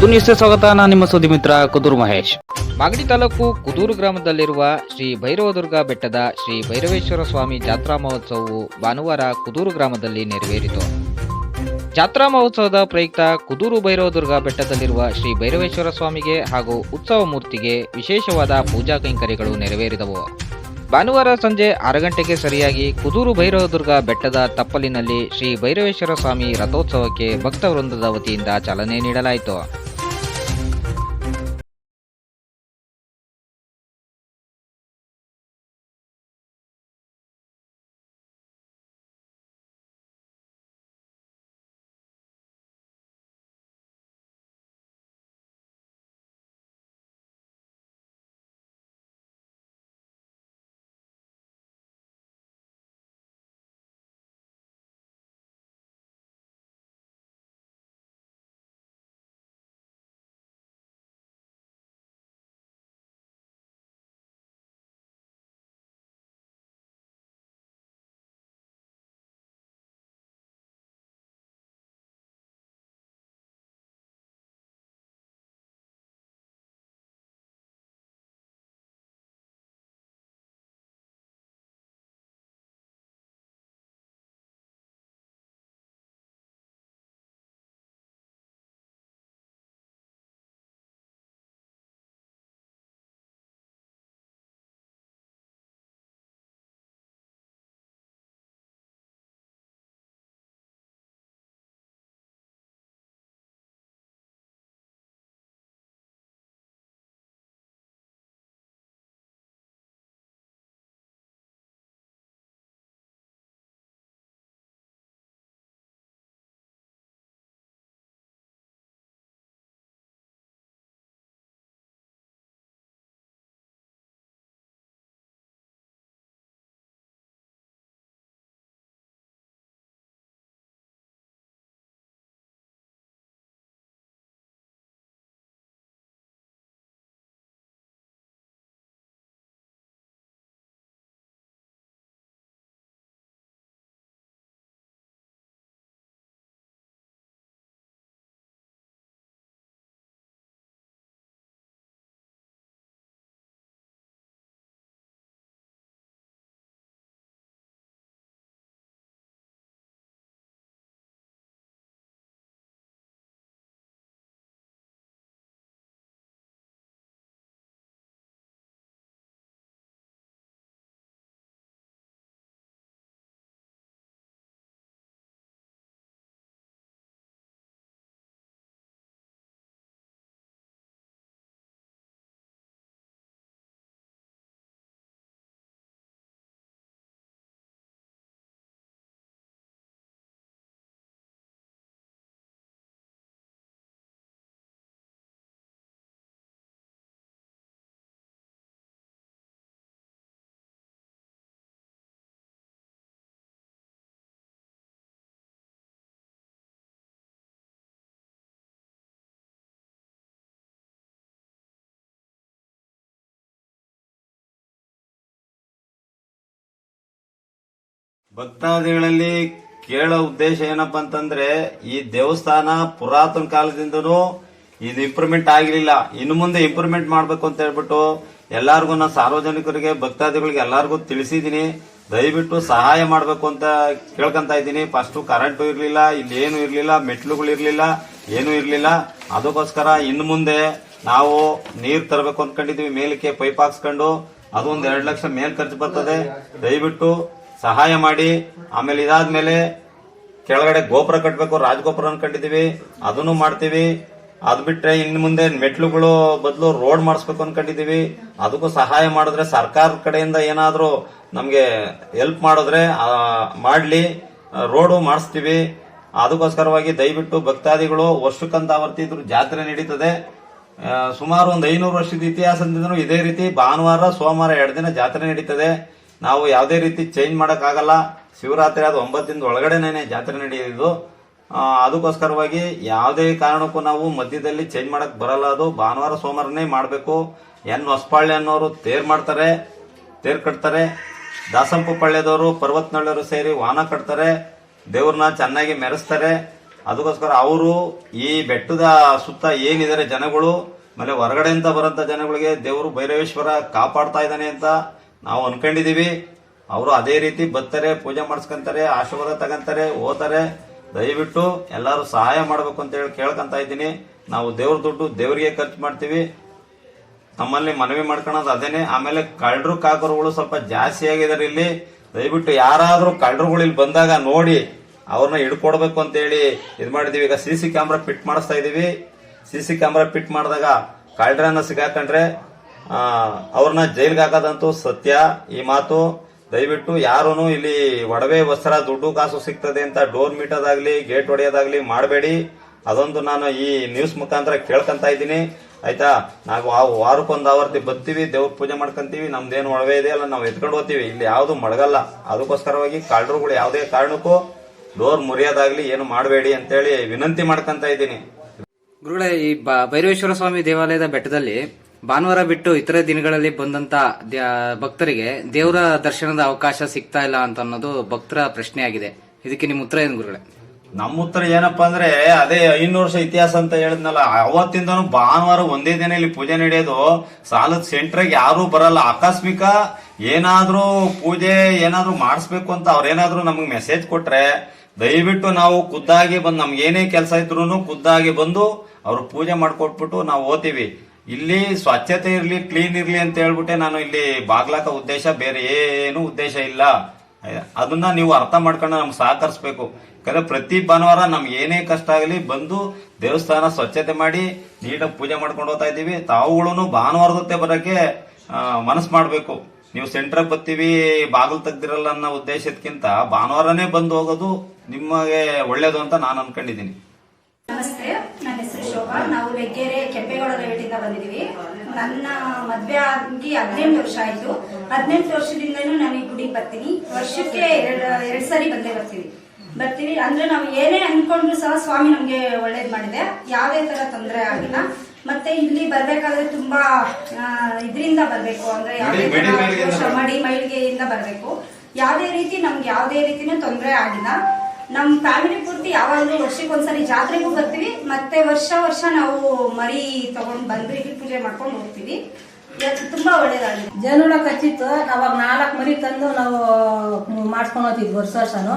ಕುದೂರು ನ್ಯೂಸ್ಗೆ ಸ್ವಾಗತ. ನಾನು ನಿಮ್ಮ ಸುದ್ದಿ ಮಿತ್ರ ಕುದೂರು ಮಹೇಶ್. ಮಾಗಡಿ ತಾಲೂಕು ಕುದೂರು ಗ್ರಾಮದಲ್ಲಿರುವ ಶ್ರೀ ಭೈರವದುರ್ಗ ಬೆಟ್ಟದ ಶ್ರೀ ಭೈರವೇಶ್ವರ ಸ್ವಾಮಿ ಜಾತ್ರಾ ಮಹೋತ್ಸವವು ಭಾನುವಾರ ಕುದೂರು ಗ್ರಾಮದಲ್ಲಿ ನೆರವೇರಿತು. ಜಾತ್ರಾ ಮಹೋತ್ಸವದ ಪ್ರಯುಕ್ತ ಕುದೂರು ಭೈರವದುರ್ಗ ಬೆಟ್ಟದಲ್ಲಿರುವ ಶ್ರೀ ಭೈರವೇಶ್ವರ ಸ್ವಾಮಿಗೆ ಹಾಗೂ ಉತ್ಸವ ಮೂರ್ತಿಗೆ ವಿಶೇಷವಾದ ಪೂಜಾ ಕೈಂಕರ್ಯಗಳು ನೆರವೇರಿದವು. ಭಾನುವಾರ ಸಂಜೆ 6 ಗಂಟೆಗೆ ಸರಿಯಾಗಿ ಕುದೂರು ಭೈರವದುರ್ಗ ಬೆಟ್ಟದ ತಪ್ಪಲಿನಲ್ಲಿ ಶ್ರೀ ಭೈರವೇಶ್ವರ ಸ್ವಾಮಿ ರಥೋತ್ಸವಕ್ಕೆ ಭಕ್ತ ವೃಂದದ ವತಿಯಿಂದ ಚಾಲನೆ ನೀಡಲಾಯಿತು. ಭಕ್ತಾದಿಗಳಲ್ಲಿ ಕೇಳೋ ಉದ್ದೇಶ ಏನಪ್ಪಾ ಅಂತಂದ್ರೆ, ಈ ದೇವಸ್ಥಾನ ಪುರಾತನ ಕಾಲದಿಂದನೂ ಇದು ಇಂಪ್ರೂವ್ಮೆಂಟ್ ಆಗಿರ್ಲಿಲ್ಲ, ಇನ್ನು ಮುಂದೆ ಇಂಪ್ರೂವ್ಮೆಂಟ್ ಮಾಡ್ಬೇಕು ಅಂತ ಹೇಳ್ಬಿಟ್ಟು ಎಲ್ಲಾರ್ಗು ನಾನು ಸಾರ್ವಜನಿಕರಿಗೆ ಭಕ್ತಾದಿಗಳಿಗೆ ಎಲ್ಲಾರ್ಗು ತಿಳಿಸಿದೀನಿ. ದಯವಿಟ್ಟು ಸಹಾಯ ಮಾಡ್ಬೇಕು ಅಂತ ಕೇಳ್ಕೊಂತ ಇದ್ದೀನಿ. ಫಸ್ಟ್ ಕರೆಂಟು ಇರ್ಲಿಲ್ಲ, ಇಲ್ಲಿ ಏನು ಇರ್ಲಿಲ್ಲ, ಮೆಟ್ಲುಗಳು ಇರ್ಲಿಲ್ಲ, ಏನು ಇರ್ಲಿಲ್ಲ. ಅದಕ್ಕೋಸ್ಕರ ಇನ್ನು ಮುಂದೆ ನಾವು ನೀರ್ ತರಬೇಕು ಅಂದ್ಕೊಂಡಿದೀವಿ. ಮೇಲಕ್ಕೆ ಪೈಪ್ ಹಾಕ್ಸ್ಕೊಂಡು ಅದು ಒಂದ್ 2 ಲಕ್ಷ ಮೇಲ್ ಖರ್ಚು ಬರ್ತದೆ. ದಯವಿಟ್ಟು ಸಹಾಯ ಮಾಡಿ. ಆಮೇಲೆ ಇದಾದ್ಮೇಲೆ ಕೆಳಗಡೆ ಗೋಪುರ ಕಟ್ಟಬೇಕು, ರಾಜಗೋಪುರ ಅನ್ಕೊಂಡಿದೀವಿ, ಅದನ್ನು ಮಾಡ್ತೀವಿ. ಅದ್ ಬಿಟ್ರೆ ಇನ್ನು ಮುಂದೆ ಮೆಟ್ಲುಗಳು ಬದಲು ರೋಡ್ ಮಾಡಿಸ್ಬೇಕು ಅನ್ಕೊಂಡಿದೀವಿ. ಅದಕ್ಕೂ ಸಹಾಯ ಮಾಡಿದ್ರೆ, ಸರ್ಕಾರದ ಕಡೆಯಿಂದ ಏನಾದ್ರೂ ನಮ್ಗೆ ಹೆಲ್ಪ್ ಮಾಡಿದ್ರೆ ಮಾಡ್ಲಿ, ರೋಡು ಮಾಡಿಸ್ತೀವಿ. ಅದಕ್ಕೋಸ್ಕರವಾಗಿ ದಯವಿಟ್ಟು ಭಕ್ತಾದಿಗಳು ವರ್ಷಕ್ಕಂತ ಆವರ್ತಿದ್ರು ಜಾತ್ರೆ ನಡೀತದೆ. ಸುಮಾರು ಒಂದು 500 ವರ್ಷದ ಇತಿಹಾಸದಿಂದನೂ ಇದೇ ರೀತಿ ಭಾನುವಾರ ಸೋಮವಾರ 2 ದಿನ ಜಾತ್ರೆ ನಡೀತದೆ. ನಾವು ಯಾವುದೇ ರೀತಿ ಚೇಂಜ್ ಮಾಡಕ್ ಆಗಲ್ಲ. ಶಿವರಾತ್ರಿ ಆದ 9 ದಿನದ ಒಳಗಡೆನೆ ಜಾತ್ರೆ ನಡೆಯೋದು. ಅದಕ್ಕೋಸ್ಕರವಾಗಿ ಯಾವುದೇ ಕಾರಣಕ್ಕೂ ನಾವು ಮಧ್ಯದಲ್ಲಿ ಚೇಂಜ್ ಮಾಡಕ್ ಬರಲ್ಲ. ಅದು ಭಾನುವಾರ ಸೋಮವಾರನೇ ಮಾಡಬೇಕು. ಹೊಸಪಾಳ್ಯ ಅನ್ನೋರು ತೇರ್ ಮಾಡ್ತಾರೆ, ತೇರ್ ಕಟ್ತಾರೆ. ದಾಸಂಪ ಪಳ್ಳ್ಯದವರು, ಪರ್ವತನಳ್ಳರು ಸೇರಿ ವಾಹನ ಕಟ್ತಾರೆ. ದೇವ್ರನ್ನ ಚೆನ್ನಾಗಿ ಮೆರೆಸ್ತಾರೆ. ಅದಕ್ಕೋಸ್ಕರ ಅವರು ಈ ಬೆಟ್ಟದ ಸುತ್ತ ಏನಿದ್ದಾರೆ ಜನಗಳು, ಆಮೇಲೆ ಹೊರಗಡೆಯಿಂದ ಬರೋಂಥ ಜನಗಳಿಗೆ ದೇವರು ಭೈರವೇಶ್ವರ ಕಾಪಾಡ್ತಾ ಇದ್ದಾನೆ ಅಂತ ನಾವು ಅನ್ಕೊಂಡಿದೀವಿ. ಅವರು ಅದೇ ರೀತಿ ಬರ್ತಾರೆ, ಪೂಜೆ ಮಾಡಿಸ್ಕೊಂತಾರೆ, ಆಶೀರ್ವಾದ ತಗೊಂತಾರೆ, ಹೋಗ್ತಾರೆ. ದಯವಿಟ್ಟು ಎಲ್ಲರೂ ಸಹಾಯ ಮಾಡ್ಬೇಕು ಅಂತ ಹೇಳಿ ಕೇಳ್ಕೊಂತ ಇದ್ದೀನಿ. ನಾವು ದೇವ್ರ ದುಡ್ಡು ದೇವರಿಗೆ ಖರ್ಚು ಮಾಡ್ತೀವಿ. ನಮ್ಮಲ್ಲಿ ಮನವಿ ಮಾಡ್ಕೊಳೋದು ಅದೇನೆ. ಆಮೇಲೆ ಕಳ್ಳರು ಕಾಕರುಗಳು ಸ್ವಲ್ಪ ಜಾಸ್ತಿ ಆಗಿದ್ದಾರೆ ಇಲ್ಲಿ. ದಯವಿಟ್ಟು ಯಾರಾದ್ರೂ ಕಳ್ಳರುಗಳು ಇಲ್ಲಿ ಬಂದಾಗ ನೋಡಿ ಅವ್ರನ್ನ ಹಿಡ್ಕೊಡ್ಬೇಕು ಅಂತ ಹೇಳಿ ಇದು ಮಾಡಿದೀವಿ. ಈಗ CC ಕ್ಯಾಮ್ರಾ ಫಿಟ್ ಮಾಡಿಸ್ತಾ ಇದೀವಿ. CC ಕ್ಯಾಮ್ರಾ ಫಿಟ್ ಮಾಡಿದಾಗ ಕಳ್ಳರನ್ನ ಸಿಗಾಕೊಂಡ್ರೆ ಅವ್ರನ್ನ ಜೈಲ್ಗೆ ಹಾಕೋದಂತೂ ಸತ್ಯ. ಈ ಮಾತು ದಯವಿಟ್ಟು ಯಾರೂ ಇಲ್ಲಿ ಒಡವೆ ವಸ್ತ್ರ ದುಡ್ಡು ಕಾಸು ಸಿಗ್ತದೆ ಅಂತ ಡೋರ್ ಮೀಟೋದಾಗ್ಲಿ ಗೇಟ್ ಹೊಡೆಯೋದಾಗ್ಲಿ ಮಾಡಬೇಡಿ. ಅದೊಂದು ನಾನು ಈ ನ್ಯೂಸ್ ಮುಖಾಂತರ ಕೇಳ್ಕೊಂತ ಇದ್ದೀನಿ. ಆಯ್ತಾ, ನಾವು ವಾರಕ್ಕೊಂದು ಆವರ್ತಿ ಬರ್ತೀವಿ, ದೇವ್ರ ಪೂಜೆ ಮಾಡ್ಕೊಂತೀವಿ. ನಮ್ದೇನು ಒಡವೆ ಇದೆಯಲ್ಲ ನಾವು ಎತ್ಕೊಂಡು ಹೋಗ್ತೀವಿ. ಇಲ್ಲಿ ಯಾವ್ದು ಮಡಗಲ್ಲ. ಅದಕ್ಕೋಸ್ಕರವಾಗಿ ಕಳ್ಳರುಗಳು ಯಾವುದೇ ಕಾರಣಕ್ಕೂ ಡೋರ್ ಮುರಿಯೋದಾಗ್ಲಿ ಏನು ಮಾಡಬೇಡಿ ಅಂತೇಳಿ ವಿನಂತಿ ಮಾಡ್ಕೊಂತ ಇದ್ದೀನಿ. ಗುರುಗಳೇ, ಈ ಭೈರವೇಶ್ವರ ಸ್ವಾಮಿ ದೇವಾಲಯದ ಬೆಟ್ಟದಲ್ಲಿ ಭಾನುವಾರ ಬಿಟ್ಟು ಇತರೆ ದಿನಗಳಲ್ಲಿ ಬಂದಂತ ಭಕ್ತರಿಗೆ ದೇವರ ದರ್ಶನದ ಅವಕಾಶ ಸಿಗ್ತಾ ಇಲ್ಲ ಅಂತ ಅನ್ನೋದು ಭಕ್ತರ ಪ್ರಶ್ನೆ ಆಗಿದೆ. ಇದಕ್ಕೆ ನಿಮ್ಮ ಉತ್ತರ ಏನು ಗುರುಗಳೇ? ನಮ್ಮ ಉತ್ತರ ಏನಪ್ಪಾ ಅಂದ್ರೆ ಅದೇ 500 ವರ್ಷ ಇತಿಹಾಸ ಅಂತ ಹೇಳಿದ್ನಲ್ಲ, ಅವತ್ತಿಂದನೂ ಭಾನುವಾರ ಒಂದೇ ದಿನ ಇಲ್ಲಿ ಪೂಜೆ ನಡೆಯೋದು. ಸಾಲದ ಸೆಂಟ್ರಿಗೆ ಯಾರು ಬರಲ್ಲ. ಆಕಸ್ಮಿಕ ಏನಾದ್ರೂ ಪೂಜೆ ಏನಾದ್ರೂ ಮಾಡಿಸ್ಬೇಕು ಅಂತ ಅವ್ರೇನಾದ್ರೂ ನಮಗ್ ಮೆಸೇಜ್ ಕೊಟ್ರೆ ದಯವಿಟ್ಟು ನಾವು ಖುದ್ದಾಗಿ ಬಂದು ನಮ್ಗೆ ಏನೇ ಕೆಲಸ ಇದ್ರು ಖುದ್ದಾಗಿ ಬಂದು ಅವ್ರು ಪೂಜೆ ಮಾಡ್ಕೊಟ್ಬಿಟ್ಟು ನಾವು ಓದ್ತೀವಿ. ಇಲ್ಲಿ ಸ್ವಚ್ಛತೆ ಇರ್ಲಿ, ಕ್ಲೀನ್ ಇರ್ಲಿ ಅಂತ ಹೇಳ್ಬಿಟ್ಟೆ ನಾನು ಇಲ್ಲಿ ಬಾಗ್ಲಾಕ ಉದ್ದೇಶ, ಬೇರೆ ಏನು ಉದ್ದೇಶ ಇಲ್ಲ. ಅದನ್ನ ನೀವು ಅರ್ಥ ಮಾಡ್ಕೊಂಡು ನಮ್ಗೆ ಸಹಕರಿಸ್ಬೇಕು. ಯಾಕಂದ್ರೆ ಪ್ರತಿ ಭಾನುವಾರ ನಮ್ಗೆ ಏನೇ ಕಷ್ಟ ಆಗಲಿ ಬಂದು ದೇವಸ್ಥಾನ ಸ್ವಚ್ಛತೆ ಮಾಡಿ ನೀಟಾಗಿ ಪೂಜೆ ಮಾಡ್ಕೊಂಡು ಹೋಗ್ತಾ ಇದೀವಿ. ತಾವುಗಳನ್ನು ಭಾನುವಾರದೊತ್ತೆ ಬರಕ್ಕೆ ಮನಸ್ಸು ಮಾಡ್ಬೇಕು. ನೀವು ಸೆಂಟ್ರಾಗ ಬರ್ತೀವಿ ಬಾಗಿಲು ತೆಗ್ದಿರಲ್ಲ ಅನ್ನೋ ಉದ್ದೇಶಕ್ಕಿಂತ ಭಾನುವಾರನೇ ಬಂದು ಹೋಗೋದು ನಿಮಗೆ ಒಳ್ಳೇದು ಅಂತ ನಾನು ಅನ್ಕೊಂಡಿದ್ದೀನಿ. ನಮಸ್ತೆ, ನನ್ನ ಹೆಸರು ಶೋಭಾ. ನಾವು ಲೆಗ್ಗೆರೆ ಕೆಂಪೇಗೌಡ ಲೇಔಟಿಂದ ಬಂದಿದ್ದೀವಿ. ನನ್ನ ಮದ್ವೆ ಆಗಿ 18 ವರ್ಷ ಆಯ್ತು. 18 ವರ್ಷದಿಂದನೂ ನಾನು ಈ ಗುಡಿಗೆ ಬರ್ತೀನಿ. ವರ್ಷಕ್ಕೆ ಎರಡು ಸಾರಿ ಬರ್ತೀವಿ. ಅಂದ್ರೆ ನಾವು ಏನೇ ಅನ್ಕೊಂಡ್ರು ಸಹ ಸ್ವಾಮಿ ನಮ್ಗೆ ಒಳ್ಳೇದ್ ಮಾಡಿದೆ. ಯಾವುದೇ ತರ ತೊಂದರೆ ಆಗಿಲ್ಲ. ಮತ್ತೆ ಇಲ್ಲಿ ಬರ್ಬೇಕಾದ್ರೆ ತುಂಬಾ ಇದರಿಂದ ಬರ್ಬೇಕು, ಅಂದ್ರೆ ಮಡಿ ಮೈಲಿಗೆಯಿಂದ ಬರ್ಬೇಕು. ನಮ್ಗೆ ಯಾವುದೇ ರೀತಿನೂ ತೊಂದರೆ ಆಗಿಲ್ಲ. ನಮ್ ಫ್ಯಾಮಿಲಿ ಪೂರ್ತಿ ಯಾವಾಗಲೂ ವರ್ಷಕ್ಕೊಂದ್ಸರಿ ಜಾತ್ರೆಗೂ ಬರ್ತೀವಿ. ಮತ್ತೆ ವರ್ಷ ನಾವು ಮರಿ ತಗೊಂಡ್ ಬಂದು ಇಲ್ಲಿ ಪೂಜೆ ಮಾಡ್ಕೊಂಡು ಹೋಗ್ತೀವಿ. ತುಂಬಾ ಒಳ್ಳೇದಾಗಿದೆ. ಜೇನುಳ ಕಚ್ಚಿತ್ತು. ಅವಾಗ 4 ಮರಿ ತಂದು ನಾವು ಮಾಡ್ಸ್ಕೊಂಡು ಹೋಗ್ತಿದ್ವಿ. ವರ್ಷನು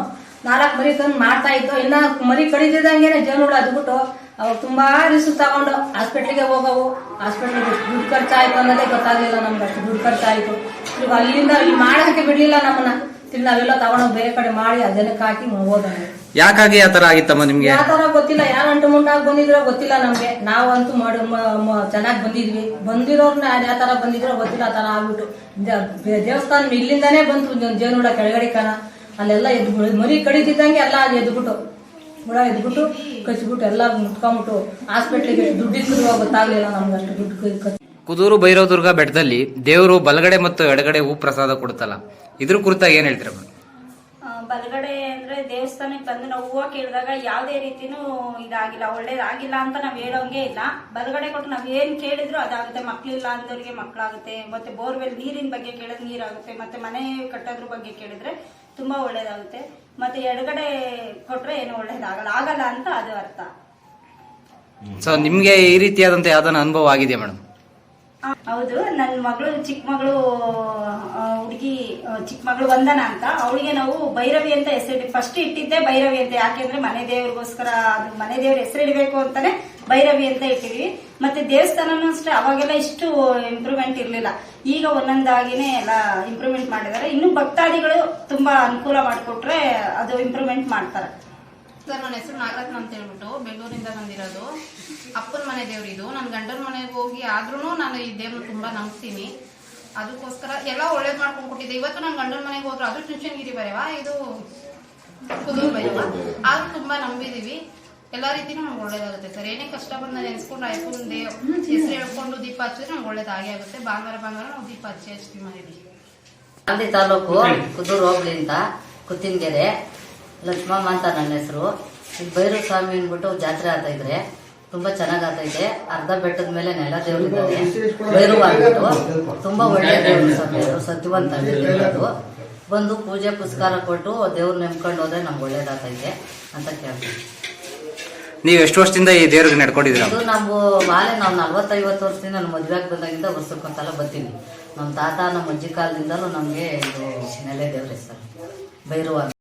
4 ಮರಿ ತಂದು ಮಾಡ್ತಾ ಇತ್ತು. ಇನ್ನ ಮರಿ ಕಡಿದಿದ್ದಂಗೆನೆ ಜೇನುಳ ಅದ್ಬಿಟ್ಟು ಅವಾಗ ತುಂಬಾ ರಿಸ್ಕ್ ತಗೊಂಡು ಹಾಸ್ಪಿಟ್ಲಿಗೆ ಹೋಗವು. ಹಾಸ್ಪಿಟ್ಲಿಗೆ ದುಡ್ಡು ಖರ್ಚಾಯ್ತು ಅನ್ನೋದೇ ಗೊತ್ತಾಗ್ಲಿಲ್ಲ ನಮ್ಗೆ. ಅಷ್ಟು ದುಡ್ಡು ಖರ್ಚಾಯ್ತು. ಈಗ ಅಲ್ಲಿಂದ ಇಲ್ಲಿ ಮಾಡೋದಕ್ಕೆ ಬಿಡ್ಲಿಲ್ಲ ನಮ್ಮನ್ನ. ನಾವೆಲ್ಲ ತಗೊಂಡೋಗಿ ಬೇರೆ ಕಡೆ ಮಾಡಿ ಅದನ್ನಕ್ಕೆ ಹಾಕಿ ಹೋದ. ಯಾಕಾಗಿ ಆ ತರ ಆಗಿತ್ತಮ್ಮ ನಿಮ್ಗೆ? ಯಾವ ತರ ಗೊತ್ತಿಲ್ಲ. ಯಾರು ಅಂಟು ಮುಂಟಾಗಿ ಬಂದಿದ್ರೋ ಗೊತ್ತಿಲ್ಲ ನಮ್ಗೆ. ನಾವಂತೂ ಚೆನ್ನಾಗಿ ಬಂದಿದ್ವಿ. ಬಂದಿರೋರ್ನ ಯಾವ ತರ ಬಂದಿದ್ರೋ ಗೊತ್ತಿಲ್ಲ. ಆ ತರ ಆಗ್ಬಿಟ್ಟು ದೇವಸ್ಥಾನ ಇಲ್ಲಿಂದಾನೇ ಬಂತು ಜೇನುಳ ಕೆಳಗಡೆ ಕಣ. ಅಲ್ಲೆಲ್ಲ ಮರಿ ಕಡಿತಿದ್ದಂಗೆ ಎಲ್ಲ ಎದ್ಬಿಟ್ಟು ಹುಳ ಎದ್ಬಿಟ್ಟು ಕಚ್ಬಿಟ್ಟು ಎಲ್ಲ ಮುಟ್ಕೊಂಡ್ಬಿಟ್ಟು ಹಾಸ್ಪಿಟ್ಲಿಗೆ ದುಡ್ಡಿದ್ದು ಗೊತ್ತಾಗ್ಲಿಲ್ಲ ನಮ್ಗೆ. ಅಷ್ಟು ದುಡ್ಡು ಕುದೂರು ಭೈರವದುರ್ಗ ಬೆಟ್ಟದಲ್ಲಿ ದೇವರು ಬಲಗಡೆ ಮತ್ತು ಎಡಗಡೆ ಹೂ ಪ್ರಸಾದ ಕೊಡುತ್ತಲ್ಲ, ಇದ್ರ ಕುರಿತಾಗಿ ಏನ್ ಹೇಳ್ತೀರ? ಬಲಗಡೆ ಅಂದ್ರೆ ದೇವಸ್ಥಾನಕ್ಕೆ ಬಂದು ನಾವು ಹೂವು ಕೇಳಿದಾಗ ಯಾವುದೇ ರೀತಿನೂ ಇದಾಗಿಲ್ಲ, ಒಳ್ಳೇದಾಗಿಲ್ಲ ಅಂತ ನಾವ್ ಹೇಳೋಂಗೆ ಇಲ್ಲ. ಬಲಗಡೆ ಕೊಟ್ಟು ನಾವ್ ಏನ್ ಕೇಳಿದ್ರು ಅದಾಗುತ್ತೆ. ಮಕ್ಳಿಲ್ಲ ಅಂದವ್ರಿಗೆ ಮಕ್ಳಾಗುತ್ತೆ. ಮತ್ತೆ ಬೋರ್ವೆಲ್ ನೀರಿನ ಬಗ್ಗೆ ಕೇಳಿದ್ರೆ ನೀರಾಗುತ್ತೆ. ಮತ್ತೆ ಮನೆ ಕಟ್ಟೋದ್ರ ಬಗ್ಗೆ ಕೇಳಿದ್ರೆ ತುಂಬಾ ಒಳ್ಳೇದಾಗುತ್ತೆ. ಮತ್ತೆ ಎಡಗಡೆ ಕೊಟ್ರೆ ಏನು ಆಗಲ್ಲ ಅಂತ ಅದು ಅರ್ಥ. ಸೊ ನಿಮ್ಗೆ ಈ ರೀತಿಯಾದಂತ ಯಾವ್ದಾನ ಅನುಭವ ಆಗಿದೆಯಾ ಮೇಡಮ್? ಹೌದು, ನನ್ನ ಮಗಳು ಚಿಕ್ಕ ಮಗಳು ವಂದನ ಅಂತ, ಅವಳಿಗೆ ನಾವು ಭೈರವಿ ಅಂತ ಹೆಸರು ಫಸ್ಟ್ ಇಟ್ಟಿದ್ದೆ ಭೈರವಿ ಅಂತ. ಯಾಕೆಂದ್ರೆ ಮನೆ ದೇವ್ರಿಗೋಸ್ಕರ ಅದು ಮನೆ ದೇವ್ರ ಹೆಸರಿಡಬೇಕು ಅಂತಾನೆ ಭೈರವಿ ಅಂತ ಇಟ್ಟಿದ್ವಿ. ಮತ್ತೆ ದೇವಸ್ಥಾನನೂ ಅಷ್ಟೇ ಅವಾಗೆಲ್ಲ ಇಷ್ಟು ಇಂಪ್ರೂವ್ಮೆಂಟ್ ಇರ್ಲಿಲ್ಲ. ಈಗ ಒಂದೊಂದಾಗಿನೇ ಎಲ್ಲ ಇಂಪ್ರೂವ್ಮೆಂಟ್ ಮಾಡಿದ್ದಾರೆ. ಇನ್ನು ಭಕ್ತಾದಿಗಳು ತುಂಬಾ ಅನುಕೂಲ ಮಾಡಿಕೊಟ್ರೆ ಅದು ಇಂಪ್ರೂವ್ಮೆಂಟ್ ಮಾಡ್ತಾರೆ. ಸರ್, ನನ್ನ ಹೆಸರು ನಾಗರತ್ನ ಅಂತ ಹೇಳ್ಬಿಟ್ಟು ಬೆಂಗಳೂರಿಂದ ಬಂದಿರೋದು. ಅಪ್ಪನ ಮನೆ ದೇವ್ರಿದು. ನನ್ನ ಗಂಡನ ಮನೆಗೆ ಹೋಗಿ ಆದ್ರೂ ನಾನು ಈ ದೇವ್ರನ್ನ ತುಂಬಾ ನಂಬ್ತೀನಿ. ಅದಕ್ಕೋಸ್ಕರ ಎಲ್ಲ ಒಳ್ಳೇದ್ ಮಾಡ್ಕೊಂಡು ಕೊಟ್ಟಿದ್ದೆ. ಇವತ್ತು ನನ್ನ ಗಂಡನ ಮನೆಗೆ ಹೋದ್ರು ಅದು ಚುಂಚನಗಿರಿ ಬರೆವ, ಇದು ಕುದೂರು ಬರೆವ, ಆದ್ರೂ ತುಂಬಾ ನಂಬಿದೀವಿ. ಎಲ್ಲಾ ರೀತಿನೂ ನಮ್ಗೆ ಒಳ್ಳೇದಾಗುತ್ತೆ ಸರ್. ಏನೇ ಕಷ್ಟ ಬಂದ ನೆನೆಸ್ಕೊಂಡು ಆಯ್ಕೊಂಡು ಹೆಸರು ಹೇಳ್ಕೊಂಡು ದೀಪ ಹಚ್ಚಿದ್ರೆ ನಮ್ಗೆ ಒಳ್ಳೇದಾಗಿ ಆಗುತ್ತೆ. ಭಾನುವಾರ ನಾವು ದೀಪ ಹಚ್ತೀವಿ ಮಾಡಿದ್ವಿ. ಅಲ್ಲಿ ತಾಲೂಕು ಕುದೂರು ಹೋಗ್ಲಿ ಅಂತ ಕುತ್ತಿನಗೆರೆ ಲಕ್ಷ್ಮಮ್ಮ ಅಂತ ನನ್ನ ಹೆಸರು. ಈಗ ಭೈರವ ಸ್ವಾಮಿ ಅಂದ್ಬಿಟ್ಟು ಜಾತ್ರೆ ಆಗ್ತಾ ಇದ್ರೆ ತುಂಬಾ ಚೆನ್ನಾಗ್ ಆಗ್ತೈತೆ. ಅರ್ಧ ಬೆಟ್ಟದ ಮೇಲೆ ನೆಲ ದೇವರಿದ್ದಾರೆ. ಭೈರವ ಆಗ್ಬಿಟ್ಟು ತುಂಬಾ ಒಳ್ಳೆ ದೇವರು ಸ್ವಾಮಿ, ಸತ್ಯವಂತ ದೇವರು. ಬಂದು ಪೂಜೆ ಪುಸ್ಕಾರ ಕೊಟ್ಟು ದೇವ್ರ ನೆಮ್ಕೊಂಡು ಹೋದ್ರೆ ನಮ್ಗೆ ಒಳ್ಳೇದಾಗ್ತೈತೆ ಅಂತ ಕೇಳ್ತೀವಿ. ನೀವು ಎಷ್ಟು ವರ್ಷದಿಂದ ಈ ದೇವ್ರಿಗೆ ನಡ್ಕೊಂಡಿದ್ದೀರಾ? ಇದು ನಾವು 40-50 ವರ್ಷದಿಂದ ನಮ್ಮ ಮದುವೆ ಆಗಿ ಬಂದಾಗಿಂದ ವರ್ಷಕ್ಕೊಂದ್ಸಲ ಬರ್ತೀವಿ. ನಮ್ಮ ತಾತ ನಮ್ಮ ಅಜ್ಜಿ ಕಾಲದಿಂದಲೂ ನಮಗೆ ಇದು ನೆಲೆ ದೇವ್ರ ಹೆಸರು ಭೈರವ ಅಂತ.